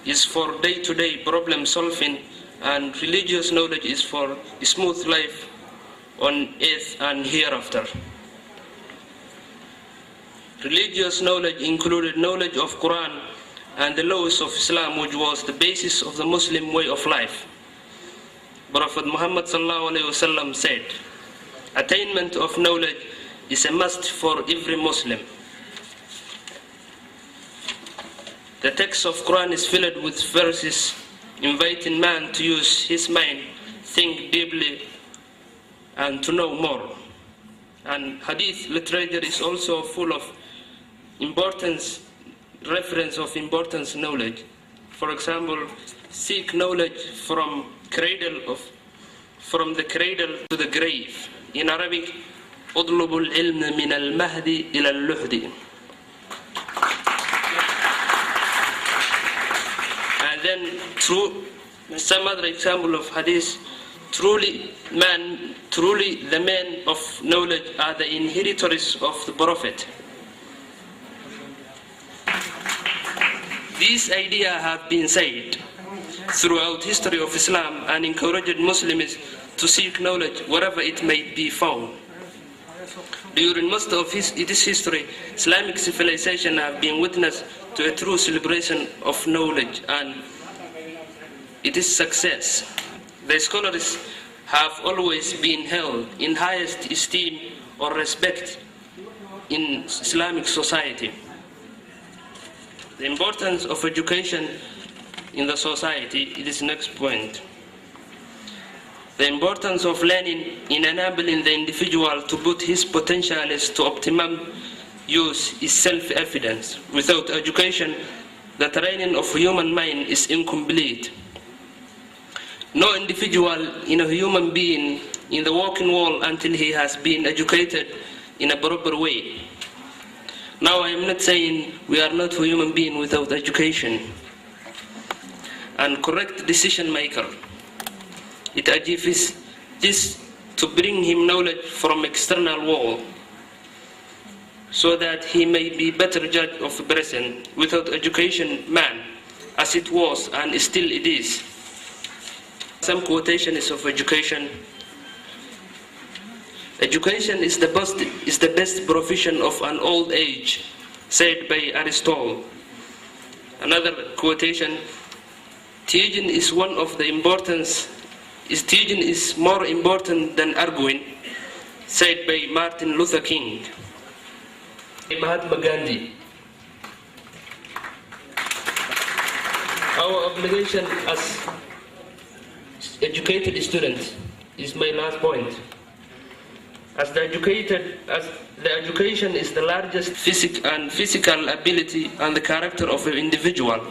is for day-to-day problem solving, and religious knowledge is for smooth life on earth and hereafter. Religious knowledge included knowledge of Quran and the laws of Islam, which was the basis of the Muslim way of life. Prophet Muhammad ﷺ said, attainment of knowledge is a must for every Muslim. The text of Quran is filled with verses inviting man to use his mind, think deeply, and to know more. And hadith literature is also full of reference of importance knowledge. For example, seek knowledge from the cradle to the grave. In Arabic, اطلبوا العلم من المهد إلى اللحد. And then through some other example of hadith, truly the men of knowledge are the inheritors of the Prophet. These ideas have been said throughout history of Islam and encouraged Muslims to seek knowledge wherever it may be found. During most of its history, Islamic civilization have been witness to a true celebration of knowledge and its success. The scholars have always been held in highest esteem or respect in Islamic society. The importance of education in the society is the next point. The importance of learning in enabling the individual to put his potentials to optimum use is self-evident. Without education, the training of human mind is incomplete. No individual in a human being in the working world until he has been educated in a proper way. Now I am not saying we are not a human being without education and correct decision maker. It achieves this to bring him knowledge from external world so that he may be better judge of a person. Without education, man, as it was and still it is. Some quotations of education. Education is the best profession of an old age, said by Aristotle. Another quotation, teaching is more important than arguing, said by Martin Luther King. Mahatma Gandhi. Our obligation as educated students is my last point. As the education is the largest physical ability and the character of an individual,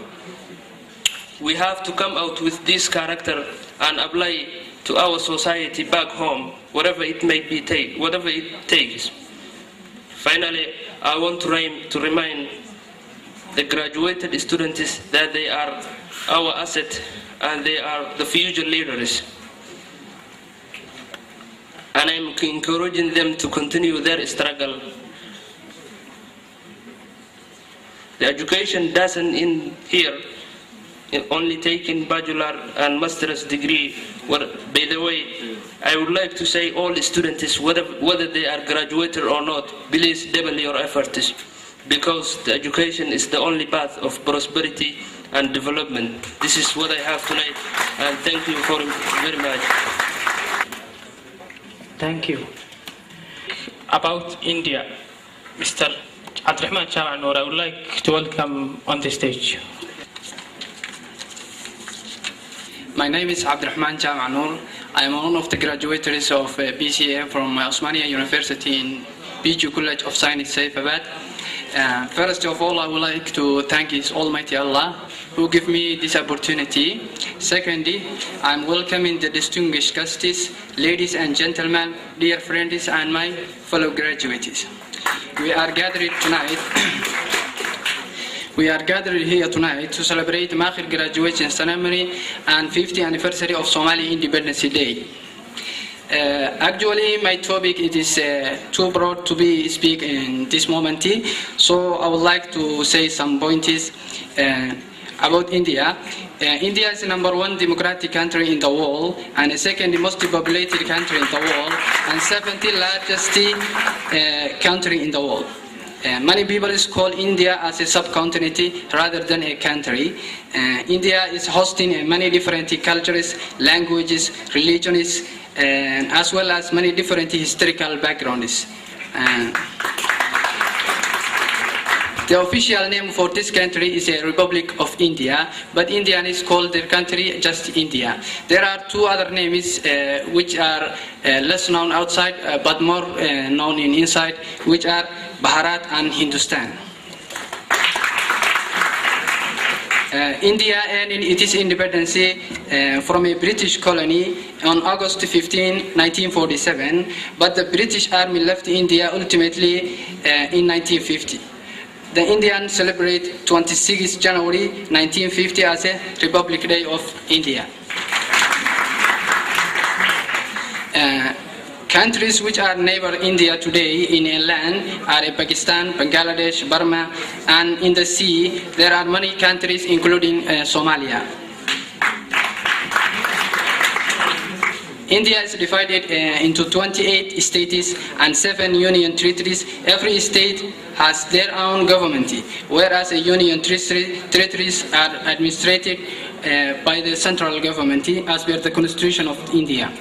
we have to come out with this character and apply to our society back home, whatever it takes. Finally, I want to remind the graduated students that they are our asset and they are the future leaders. And I'm encouraging them to continue their struggle. The education doesn't end here, only taking bachelor and master's degree. By the way, I would like to say all students, whether they are graduated or not, please double your efforts, because the education is the only path of prosperity and development. This is what I have tonight, and thank you very much. Thank you. About India, Mr. Abdurrahman Chamanur, I would like to welcome on the stage. My name is Abdurrahman Chamanur. I am one of the graduates of BCA from Osmania University in PG College of Science, Hyderabad. First of all, I would like to thank His Almighty Allah who gave me this opportunity. Secondly, I am welcoming the distinguished guests, ladies and gentlemen, dear friends and my fellow graduates. We are gathered here tonight to celebrate maakhir graduation ceremony and 50th anniversary of Somali Independence Day. Actually, my topic is too broad to be speak in this moment, so I would like to say some points. about India. India is the #1 democratic country in the world and the second most populated country in the world and 70th largest country in the world. Many people call India as a subcontinent rather than a country. India is hosting many different cultures, languages, religions, as well as many different historical backgrounds. The official name for this country is a Republic of India, but Indians call their country just India. There are two other names which are less known outside but more known inside, which are Bharat and Hindustan. India earned its independence from a British colony on August 15, 1947, but the British Army left India ultimately in 1950. The Indians celebrate 26 January 1950 as a Republic Day of India. Countries which are neighbor India today in a land are Pakistan, Bangladesh, Burma, and in the sea there are many countries including Somalia. India is divided into 28 states and 7 union territories. Every state has their own government, whereas the union territories are administered by the central government as per the Constitution of India.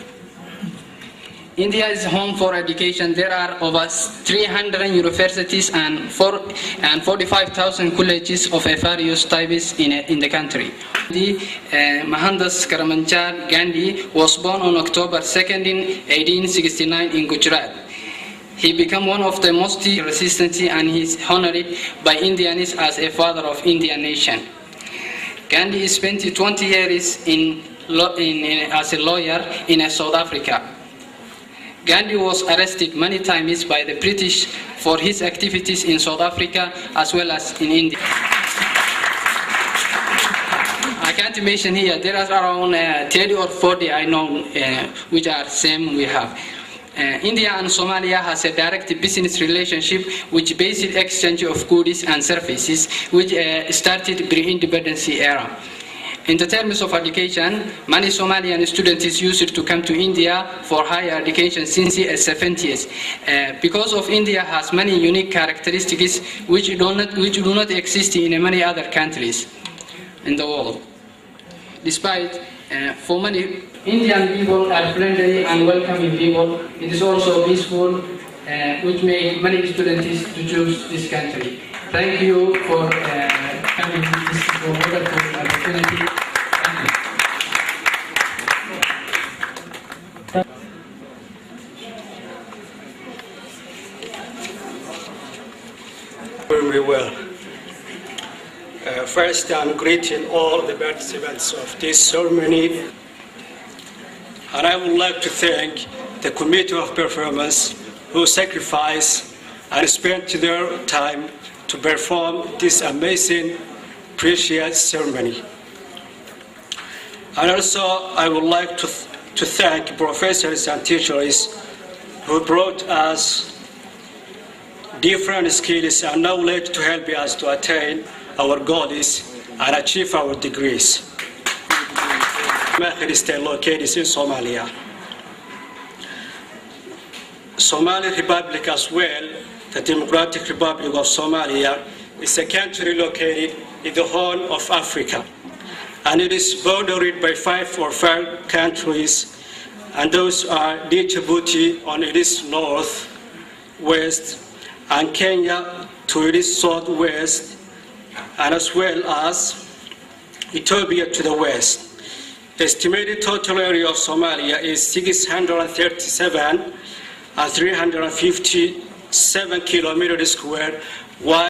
India is home for education. There are over 300 universities and 45,000 colleges of various types in the country. Mohandas Karamchand Gandhi was born on October 2nd in 1869 in Gujarat. He became one of the most resistant and he is honored by Indians as a father of Indian nation. Gandhi spent 20 years as a lawyer in South Africa. Gandhi was arrested many times by the British for his activities in South Africa as well as in India. I can't mention here, there are around 30 or 40 I know which are same we have. India and Somalia has a direct business relationship which based exchange of goods and services which started pre-independence era. In the terms of education, many Somalian students used to come to India for higher education since the 70s. Because of India has many unique characteristics which do not exist in many other countries in the world. Despite, for many Indian people are friendly and welcoming people, it is also peaceful, which made many students to choose this country. Thank you for coming to this wonderful opportunity. Very well. First, I'm greeting all the participants of this ceremony, and I would like to thank the Committee of Performance who sacrificed and spent their time to perform this amazing, precious ceremony. And also, I would like to thank professors and teachers who brought us different skills and knowledge to help us to attain our goals and achieve our degrees. Maakhir is located in Somalia. Somali Republic as well, the Democratic Republic of Somalia, is a country located in the Horn of Africa. And it is bordered by 5 countries, and those are Djibouti on its north, west, and Kenya to its southwest, and as well as Ethiopia to the west. The estimated total area of Somalia is 637 and 357 kilometers square, while